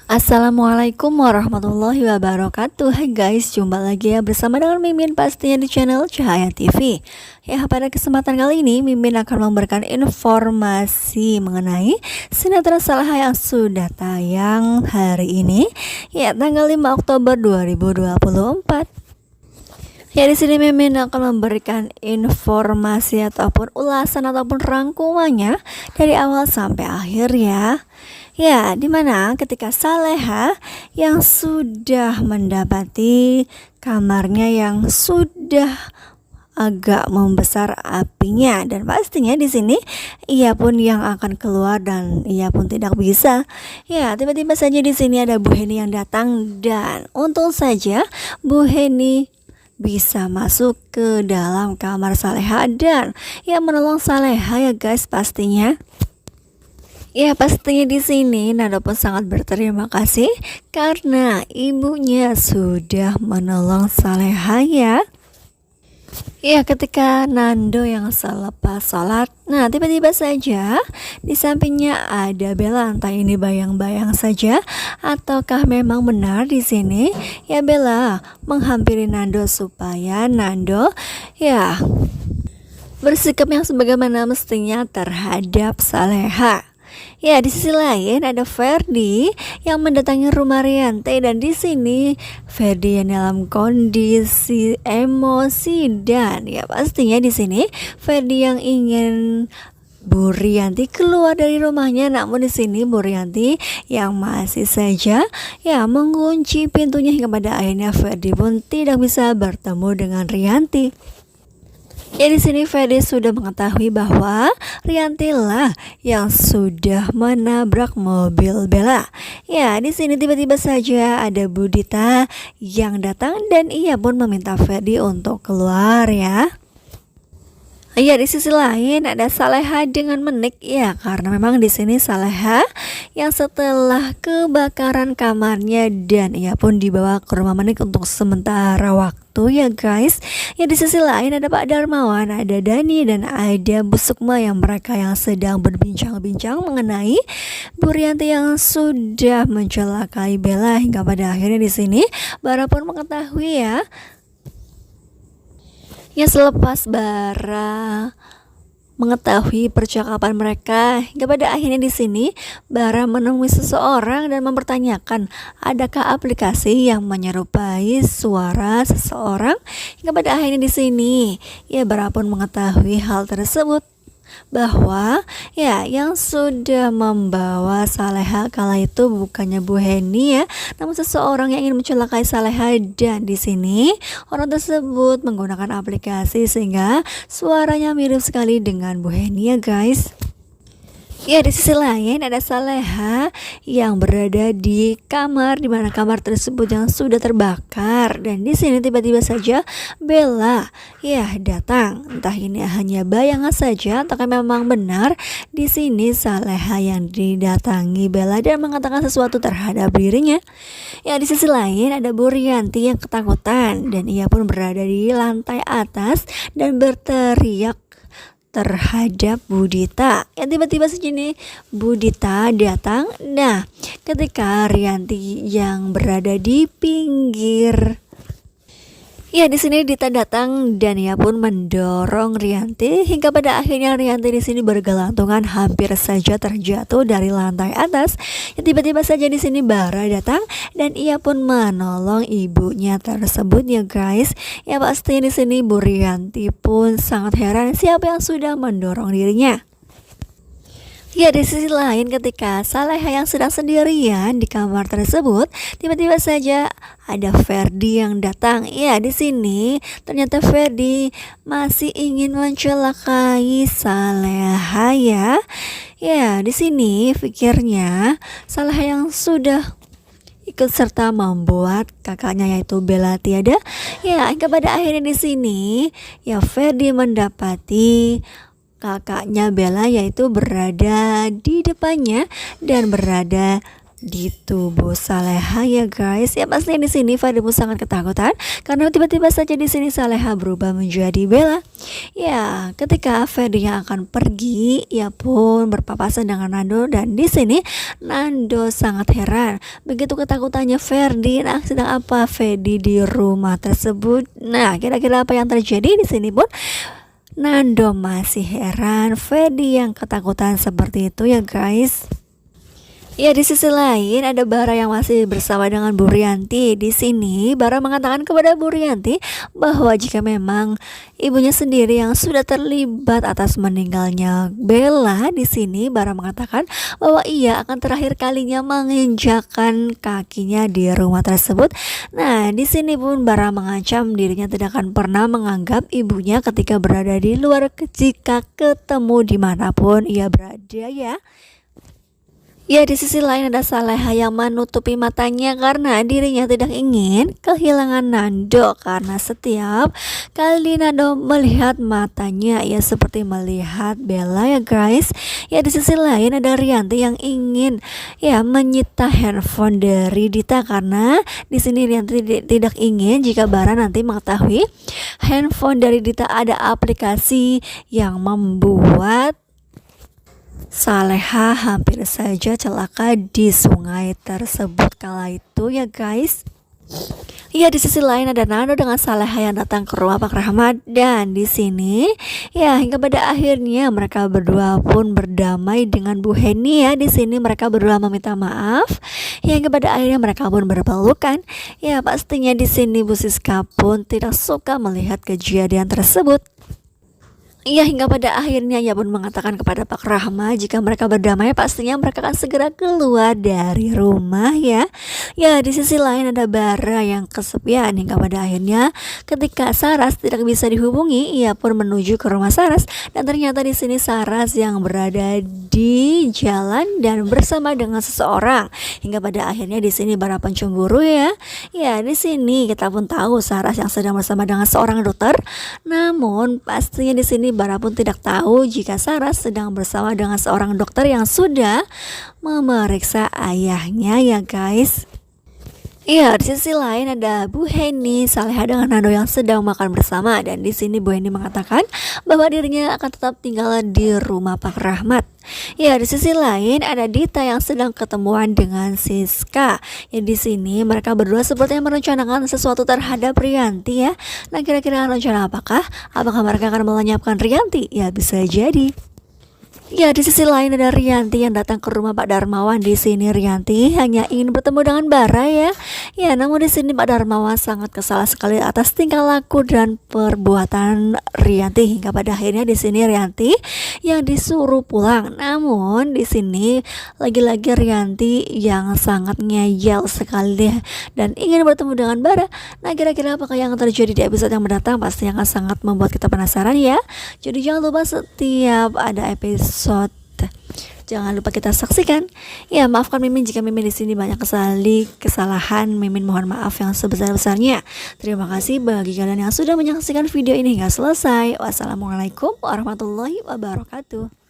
Assalamualaikum warahmatullahi wabarakatuh. Hai guys, jumpa lagi ya bersama dengan Mimin pastinya di channel Cahaya TV. Ya, pada kesempatan kali ini Mimin akan memberikan informasi mengenai sinetron Salehah yang sudah tayang hari ini, ya tanggal 5 Oktober 2024. Ya, di sini Mimin akan memberikan informasi ataupun ulasan ataupun rangkumannya dari awal sampai akhir ya. Ya, dimana ketika Salehah yang sudah mendapati kamarnya yang sudah agak membesar apinya, dan pastinya di sini ia pun yang akan keluar dan ia pun tidak bisa. Ya, tiba-tiba saja di sini ada Bu Heni yang datang, dan untung saja Bu Heni bisa masuk ke dalam kamar Salehah dan ya menolong Salehah ya guys pastinya. Ya, pastinya di sini Nando pun sangat berterima kasih karena ibunya sudah menolong Salehah ya. Ya, ketika Nando yang selepas sholat, nah tiba-tiba saja di sampingnya ada Bella. Entah ini bayang-bayang saja ataukah memang benar di sini ya, Bella menghampiri Nando supaya Nando ya bersikap yang sebagaimana mestinya terhadap Salehah. Ya, di sisi lain ada Ferdi yang mendatangi rumah Rianti, dan di sini Ferdi yang dalam kondisi emosi, dan ya pastinya di sini Ferdi yang ingin Bu Rianti keluar dari rumahnya, namun di sini Bu Rianti yang masih saja ya mengunci pintunya, hingga pada akhirnya Ferdi pun tidak bisa bertemu dengan Rianti. Ya, di sini Ferdi sudah mengetahui bahwa Rianti lah yang sudah menabrak mobil Bella. Ya, di sini tiba-tiba saja ada Budita yang datang dan ia pun meminta Ferdi untuk keluar ya. Ya, di sisi lain ada Salehah dengan Menik ya, karena memang di sini Salehah yang setelah kebakaran kamarnya dan ia pun dibawa ke rumah Menik untuk sementara waktu ya guys. Ya, di sisi lain ada Pak Darmawan, ada Dani dan ada Bu Sukma yang mereka yang sedang berbincang-bincang mengenai Bu Rianti yang sudah mencelakai Bella, hingga pada akhirnya di sini Bara pun mengetahui ya. Ya, selepas Bara mengetahui percakapan mereka, hingga pada akhirnya di sini Bara menemui seseorang dan mempertanyakan adakah aplikasi yang menyerupai suara seseorang, hingga pada akhirnya di sini ya Bara pun mengetahui hal tersebut, bahwa ya yang sudah membawa Salehah kala itu bukannya Bu Heni ya, namun seseorang yang ingin mencelakai Salehah, dan di sini orang tersebut menggunakan aplikasi sehingga suaranya mirip sekali dengan Bu Heni ya guys. Ya, di sisi lain ada Salehah yang berada di kamar, di mana kamar tersebut yang sudah terbakar, dan di sini tiba-tiba saja Bella ya datang. Entah ini hanya bayangan saja ataukah memang benar di sini Salehah yang didatangi Bella dan mengatakan sesuatu terhadap dirinya. Ya, di sisi lain ada Bu Rianti yang ketakutan dan ia pun berada di lantai atas dan berteriak terhadap Budita. Ya, tiba-tiba saja nih Budita datang. Nah, ketika Rianti yang berada di pinggir, ya di sini Dita datang dan ia pun mendorong Rianti, hingga pada akhirnya Rianti di sini bergelantungan hampir saja terjatuh dari lantai atas. Ya, tiba-tiba saja di sini Bara datang dan ia pun menolong ibunya tersebut ya guys. Ya, pasti di sini Bu Rianti pun sangat heran siapa yang sudah mendorong dirinya. Ya, di sisi lain ketika Salehah yang sedang sendirian di kamar tersebut, tiba-tiba saja ada Ferdi yang datang. Ya, di sini ternyata Ferdi masih ingin mencelakai Salehah ya. Ya, di sini pikirnya Salehah yang sudah ikut serta membuat kakaknya yaitu Bella tiada. Ya, hingga pada akhirnya di sini ya Ferdi mendapati kakaknya Bella yaitu berada di depannya dan berada di tubuh Saleha ya guys. Ya pastinya di sini Ferdi pun sangat ketakutan karena tiba-tiba saja di sini Saleha berubah menjadi Bella. Ya, ketika Ferdi yang akan pergi, ia pun berpapasan dengan Nando dan di sini Nando sangat heran. Begitu ketakutannya Ferdi, nah sedang apa Ferdi di rumah tersebut? Nah, kira-kira apa yang terjadi di sini pun Nando masih heran, Ferdi yang ketakutan seperti itu ya guys. Ya, di sisi lain ada Bara yang masih bersama dengan Bu Rianti. Di sini Bara mengatakan kepada Bu Rianti bahwa jika memang ibunya sendiri yang sudah terlibat atas meninggalnya Bella, di sini Bara mengatakan bahwa ia akan terakhir kalinya menginjakkan kakinya di rumah tersebut. Nah, di sini pun Bara mengancam dirinya tidak akan pernah menganggap ibunya ketika berada di luar jika ketemu dimanapun ia berada ya. Ya, di sisi lain ada Saleha yang menutupi matanya karena dirinya tidak ingin kehilangan Nando, karena setiap kali Nando melihat matanya ia seperti melihat Bella ya guys. Ya, di sisi lain ada Rianti yang ingin ya menyita handphone dari Dita karena di sini Rianti tidak ingin jika Bara nanti mengetahui handphone dari Dita ada aplikasi yang membuat Saleha hampir saja celaka di sungai tersebut kala itu ya guys. Ya, di sisi lain ada Nando dengan Saleha yang datang ke rumah Pak Rahmat dan di sini ya hingga pada akhirnya mereka berdua pun berdamai dengan Bu Heni ya. Di sini mereka berdua meminta maaf. Ya, hingga pada akhirnya mereka pun berpelukan. Ya, pastinya di sini Bu Siska pun tidak suka melihat kejadian tersebut. Iya, hingga pada akhirnya ia pun mengatakan kepada Pak Rahma jika mereka berdamai pastinya mereka akan segera keluar dari rumah ya. Ya, di sisi lain ada Bara yang kesepian hingga pada akhirnya ketika Saras tidak bisa dihubungi, ia pun menuju ke rumah Saras dan ternyata di sini Saras yang berada di jalan dan bersama dengan seseorang. Hingga pada akhirnya di sini Bara pencemburu ya. Ya, di sini kita pun tahu Saras yang sedang bersama dengan seorang dokter. Namun pastinya di sini Bara pun tidak tahu jika Saras sedang bersama dengan seorang dokter yang sudah memeriksa ayahnya ya guys. Iya, di sisi lain ada Bu Heni, Saleha dengan Nando yang sedang makan bersama dan di sini Bu Heni mengatakan bahwa dirinya akan tetap tinggal di rumah Pak Rahmat. Ya, di sisi lain ada Dita yang sedang ketemuan dengan Siska. Ya, di sini mereka berdua sepertinya merencanakan sesuatu terhadap Rianti ya. Nah, kira-kira rencana apakah? Apakah mereka akan melenyapkan Rianti? Ya, bisa jadi. Ya, di sisi lain ada Rianti yang datang ke rumah Pak Darmawan. Di sini Rianti hanya ingin bertemu dengan Bara ya. Ya, namun di sini Pak Darmawan sangat kesal sekali atas tingkah laku dan perbuatan Rianti hingga pada akhirnya di sini Rianti yang disuruh pulang. Namun di sini lagi-lagi Rianti yang sangat ngeyel sekali dan ingin bertemu dengan Bara. Nah, kira-kira apakah yang terjadi di episode yang mendatang pasti akan sangat membuat kita penasaran ya. Jadi jangan lupa setiap ada episode jangan lupa kita saksikan. Ya, maafkan Mimin jika Mimin di sini banyak kesalahan. Mimin mohon maaf yang sebesar-besarnya. Terima kasih bagi kalian yang sudah menyaksikan video ini hingga selesai. Wassalamualaikum warahmatullahi wabarakatuh.